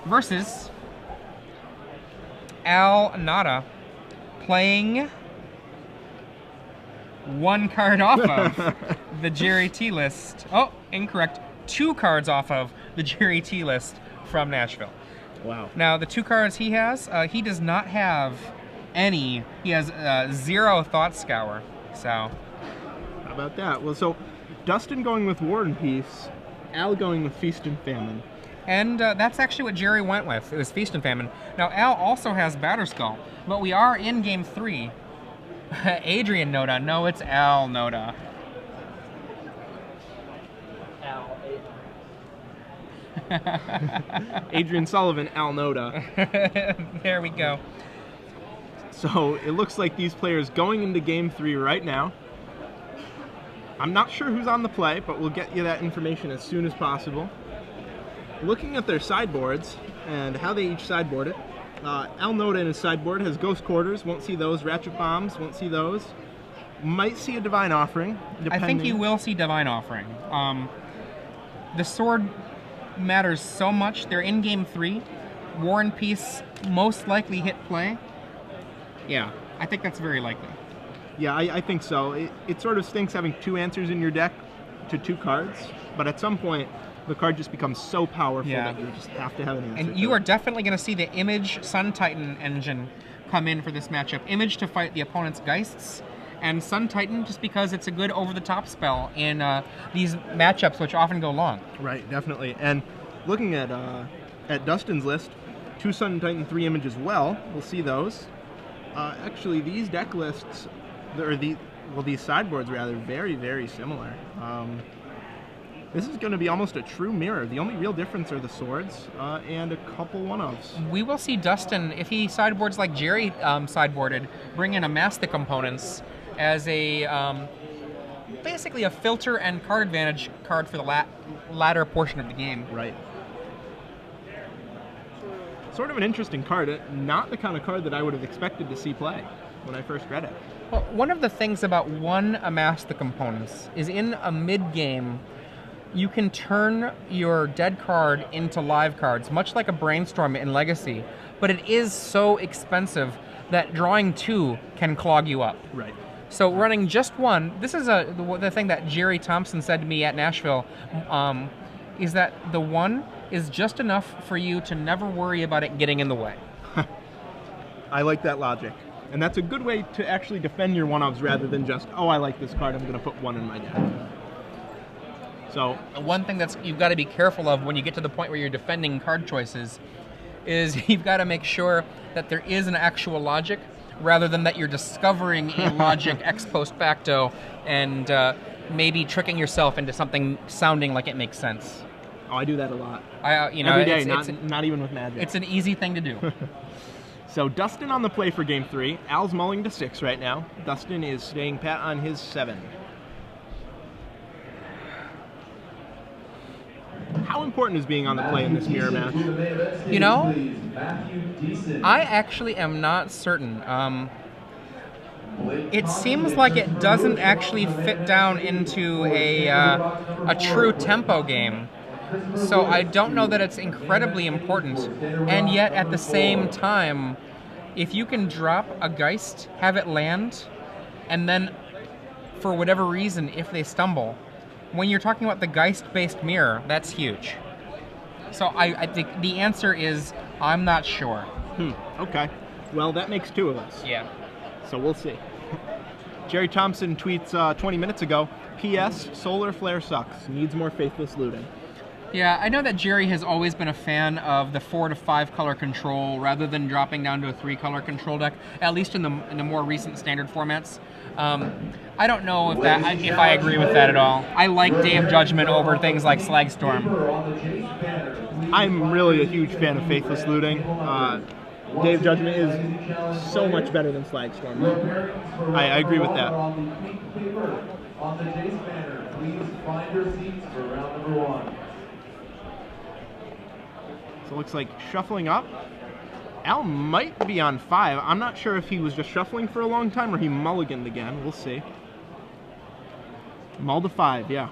versus Nota, playing one card off of the Jerry T list. Oh, incorrect. 2 cards off of the Jerry T list from Nashville. Wow. Now, the 2 cards he has, he does not have any. He has 0 Thought Scour. So, how about that? Well, so Dustin going with War and Peace, Al going with Feast and Famine. and that's actually what Jerry went with. It was Feast and Famine. Now, Al also has Batterskull, but we are in Game 3. Adrian Nota. No, it's Al Nota. Adrian Sullivan, Al Nota. There we go. So it looks like these players going into Game 3 right now. I'm not sure who's on the play, but we'll get you that information as soon as possible. Looking at their sideboards and how they each sideboard it, Al Nota in his sideboard has Ghost Quarters, won't see those. Ratchet Bombs, won't see those. Might see a Divine Offering, depending. I think you will see Divine Offering. The sword matters so much. They're in Game 3. War and Peace most likely hit play. Yeah, I think that's very likely. Yeah, I think so. It sort of stinks having 2 answers in your deck to 2 cards, but at some point, the card just becomes so powerful that you just have to have an answer. And you are definitely going to see the Image Sun Titan engine come in for this matchup. Image to fight the opponent's Geists, and Sun Titan just because it's a good over-the-top spell in these matchups, which often go long. Right, definitely. And looking at Dustin's list, 2 Sun Titan, 3 Image as well. We'll see those. Actually, these deck lists, these sideboards rather, very, very similar. This is going to be almost a true mirror. The only real difference are the swords and a couple one-offs. We will see Dustin, if he sideboards like Jerry sideboarded, bring in Amass the Components as a basically a filter and card advantage card for the latter portion of the game. Right. Sort of an interesting card. Not the kind of card that I would have expected to see play when I first read it. Well, one of the things about one Amass the Components is in a mid-game, you can turn your dead card into live cards, much like a Brainstorm in Legacy, but it is so expensive that drawing 2 can clog you up. Right. So running just 1, this is the thing that Jerry Thompson said to me at Nashville, is that the 1 is just enough for you to never worry about it getting in the way. I like that logic. And that's a good way to actually defend your one-offs rather than just, oh, I like this card, I'm going to put 1 in my deck. So one thing that's you've got to be careful of when you get to the point where you're defending card choices is you've got to make sure that there is an actual logic rather than that you're discovering a logic ex post facto and maybe tricking yourself into something sounding like it makes sense. Oh, I do that a lot. Every day, not even with Magic. It's an easy thing to do. So Dustin on the play for Game 3. Al's mulling to 6 right now. Dustin is staying pat on his 7. How important is being on the play in this mirror match? You know, I actually am not certain. It seems like it doesn't actually fit down into a true tempo game. So I don't know that it's incredibly important. And yet, at the same time, if you can drop a Geist, have it land, and then, for whatever reason, if they stumble, when you're talking about the Geist-based mirror, that's huge. So I think the answer is, I'm not sure. Okay. Well, that makes 2 of us. Yeah. So we'll see. Jerry Thompson tweets 20 minutes ago, P.S. Solar Flare sucks. Needs more Faithless Looting. Yeah, I know that Jerry has always been a fan of the 4 to 5 color control rather than dropping down to a 3 color control deck, at least in the more recent standard formats. I don't know if I agree with that at all. I like Day of Judgment over things like Slagstorm. I'm really a huge fan of Faithless Looting. Day of Judgment is so much better than Slagstorm. I agree with that. On the Jace banner, please find your seats for round number 1. So it looks like shuffling up. Al might be on 5. I'm not sure if he was just shuffling for a long time or he mulliganed again. We'll see. Mull to 5, yeah.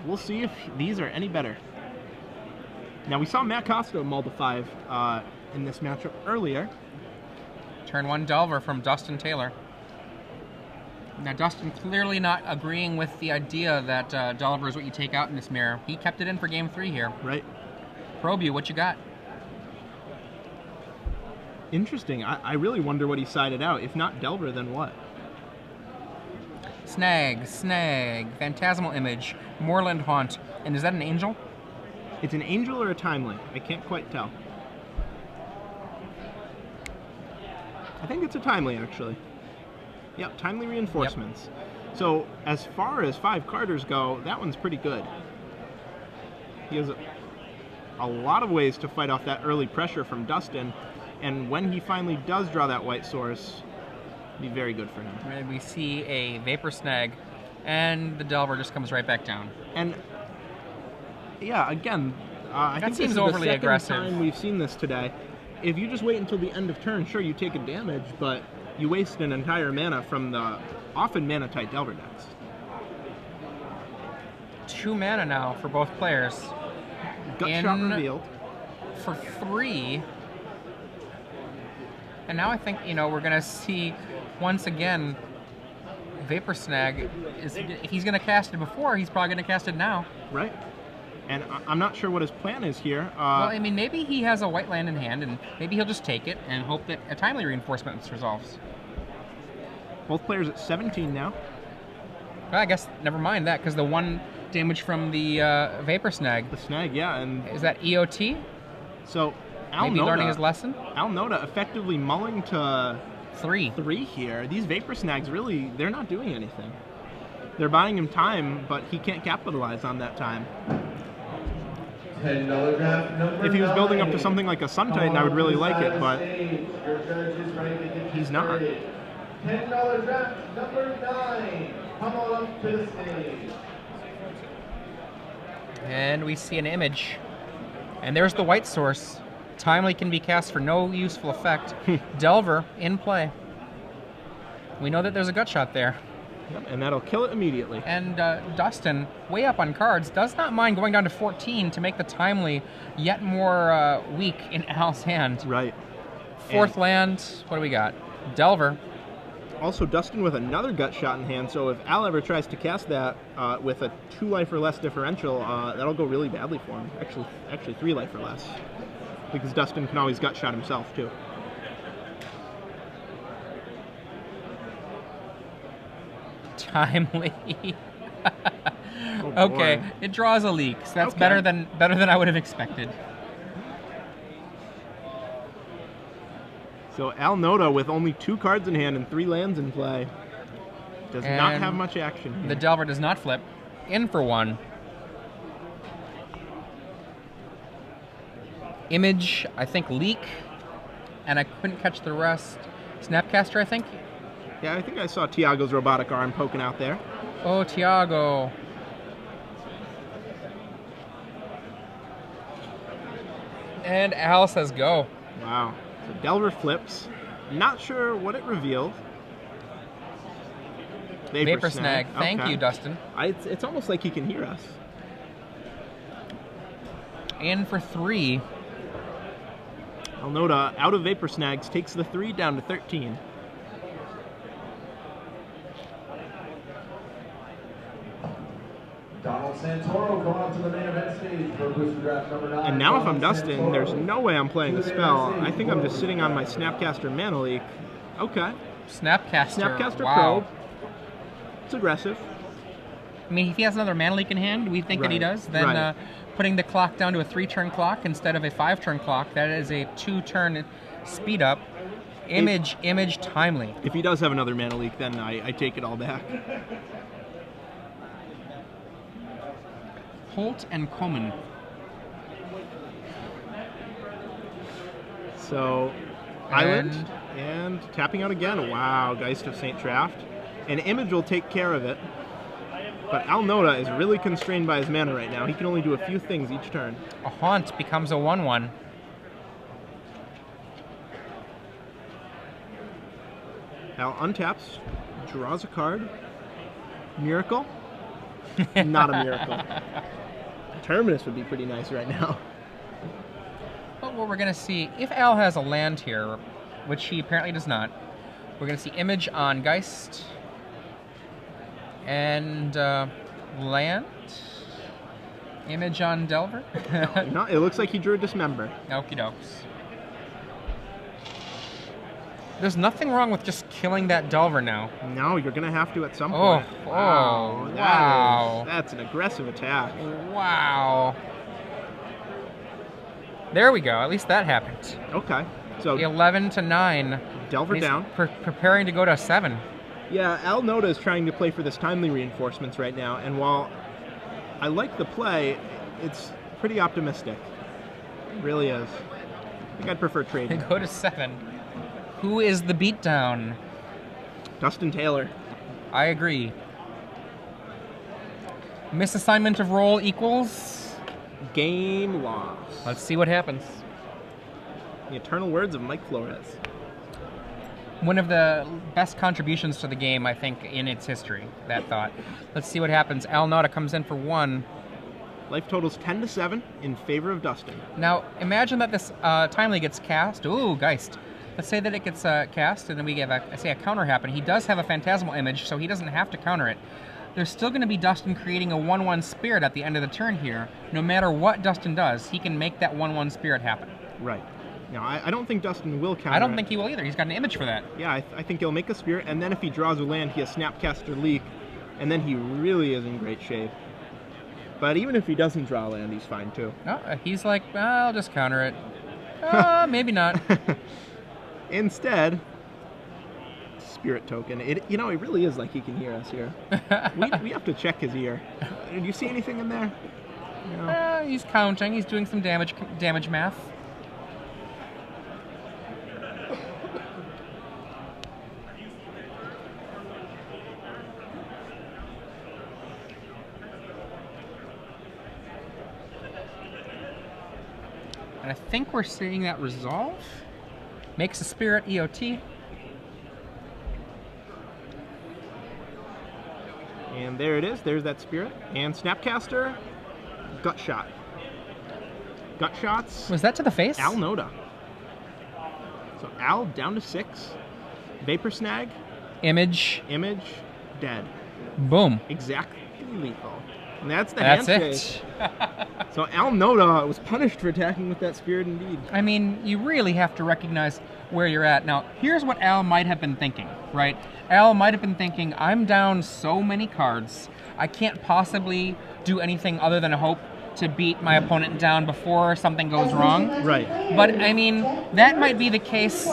we'll see if these are any better. Now, we saw Matt Costa mull the 5 in this matchup earlier. Turn 1 Delver from Dustin Taylor. Now, Dustin clearly not agreeing with the idea that Delver is what you take out in this mirror. He kept it in for game 3 here. Right. Probu, what you got? Interesting. I really wonder what he sided out. If not Delver, then what? Snag, Phantasmal Image, Moorland Haunt. And is that an angel? It's an angel or a timely. I can't quite tell. I think it's a timely, actually. Yep, timely reinforcements. Yep. So as far as 5 carders go, that one's pretty good. He has a lot of ways to fight off that early pressure from Dustin, and when he finally does draw that white source, it'll be very good for him. And we see a Vapor Snag, and the Delver just comes right back down. And yeah, again, I think this is overly the second aggressive. time we've seen this today. If you just wait until the end of turn, sure, you take a damage, but you waste an entire mana from the often mana-tight Delver decks. 2 mana now for both players. Gut shot revealed. For 3. And now I think, we're going to see, once again, Vapor Snag. If he's going to cast it before, he's probably going to cast it now. Right. And I'm not sure what his plan is here. Well, I mean, maybe he has a white land in hand, and maybe he'll just take it and hope that a timely reinforcement resolves. Both players at 17 now. Well, I guess, never mind that, because the 1 damage from the Vapor Snag. The snag, yeah. And is that EOT? So, Maybe learning his lesson? Nota effectively mulling to 3 here. These Vapor Snags really, they're not doing anything. They're buying him time, but he can't capitalize on that time. If he was building up to something like a Sun Titan, I would really like it, but he's not. $10 draft number 9. Come on up to the stage. And we see an image. And there's the white source. Timely can be cast for no useful effect. Delver in play. We know that there's a gut shot there. Yep, and that'll kill it immediately. And Dustin, way up on cards, does not mind going down to 14 to make the timely yet more weak in Al's hand. Right. 4th land, what do we got? Delver. Also, Dustin with another gut shot in hand, so if Al ever tries to cast that with a 2 life or less differential, that'll go really badly for him. Actually 3 life or less. Because Dustin can always gut shot himself, too. Timely. Oh, okay, boy. it draws a leak, so that's Okay. better than I would have expected. So Al Nota with only 2 cards in hand and 3 lands in play does not And have much action here. The Delver does not flip. In for 1. Image, I think leak, and I couldn't catch the rest. Snapcaster, I think. Yeah, I think I saw Tiago's robotic arm poking out there. Oh, Tiago. And Al says go. Wow. So Delver flips. Not sure what it revealed. Vapor Snag. Thank Okay. you, Dustin. It's almost like he can hear us. In for 3. Al Nota, out of Vapor Snags, takes the 3 down to 13. Donald Santoro going up to the main event stage for booster draft number 9. And now if I'm Donald Dustin, Santoro. there's no way I'm playing a spell. I think I'm just sitting on my Snapcaster Mana Leak. Okay. Snapcaster. Snapcaster Wow. Probe. It's aggressive. I mean, if he has another mana leak in hand, we think that he Right. does, then Right. putting the clock down to a 3-turn clock instead of a 5-turn clock, that is a 2-turn speed up. Image, timely. If he does have another Mana Leak, then I take it all back. Holt and Coleman. So, Island and tapping out again. Wow, Geist of St. Traft. An Image will take care of it. But Al Nota is really constrained by his mana right now. He can only do a few things each turn. A Haunt becomes a 1/1. Al untaps, draws a card. Miracle. Not a miracle. Terminus would be pretty nice right now. But what we're going to see, if Al has a land here, which he apparently does not, we're going to see Image on Geist and land. Image on Delver. No, it looks like he drew a Dismember. Okie dokes. There's nothing wrong with just killing that Delver now. No, you're going to have to at some Oh, point. oh, wow. That's an aggressive attack. Wow. There we go. At least that happened. Okay. So 11 to 9. Delver He's down. Preparing to go to 7. Yeah, Al Nota is trying to play for this timely reinforcements right now, and while I like the play, it's pretty optimistic. It really is. I think I'd prefer trading. Go to 7. Who is the beatdown? Dustin Taylor. I agree. Misassignment of role equals? Game loss. Let's see what happens. The eternal words of Mike Flores. One of the best contributions to the game, I think, in its history, that thought. Let's see what happens. Al Nota comes in for 1. Life totals 10 to 7 in favor of Dustin. Now, imagine that this timely gets cast. Ooh, Geist. Let's say that it gets cast, and then we get, a counter happen. He does have a Phantasmal Image, so he doesn't have to counter it. There's still going to be Dustin creating a 1/1 Spirit at the end of the turn here. No matter what Dustin does, he can make that 1/1 Spirit happen. Right. Now, I don't think Dustin will counter I don't it. think he will either. He's got an image for that. Yeah, I think he'll make a Spirit, and then if he draws a land, he has Snapcaster Leak, and then he really is in great shape. But even if he doesn't draw a land, he's fine too. No, he's like, I'll just counter it. Maybe not. Instead, Spirit Token. It really is like he can hear us here. we have to check his ear. Do you see anything in there? No. He's counting. He's doing some damage math. And I think we're seeing that resolve. Makes a Spirit EOT. And there it is. There's that Spirit. And Snapcaster, Gut Shot. Gut Shots. Was that to the face? Al Nota. So Al down to 6. Vapor Snag. Image. Dead. Boom. Exactly lethal. And that's the That's handshake. it. So Al Nota was punished for attacking with that Spirit indeed. I mean, you really have to recognize where you're at. Now, here's what Al might have been thinking, right? Al might have been thinking, I'm down so many cards, I can't possibly do anything other than hope to beat my opponent down before something goes wrong. Right. But, I mean, that might be the case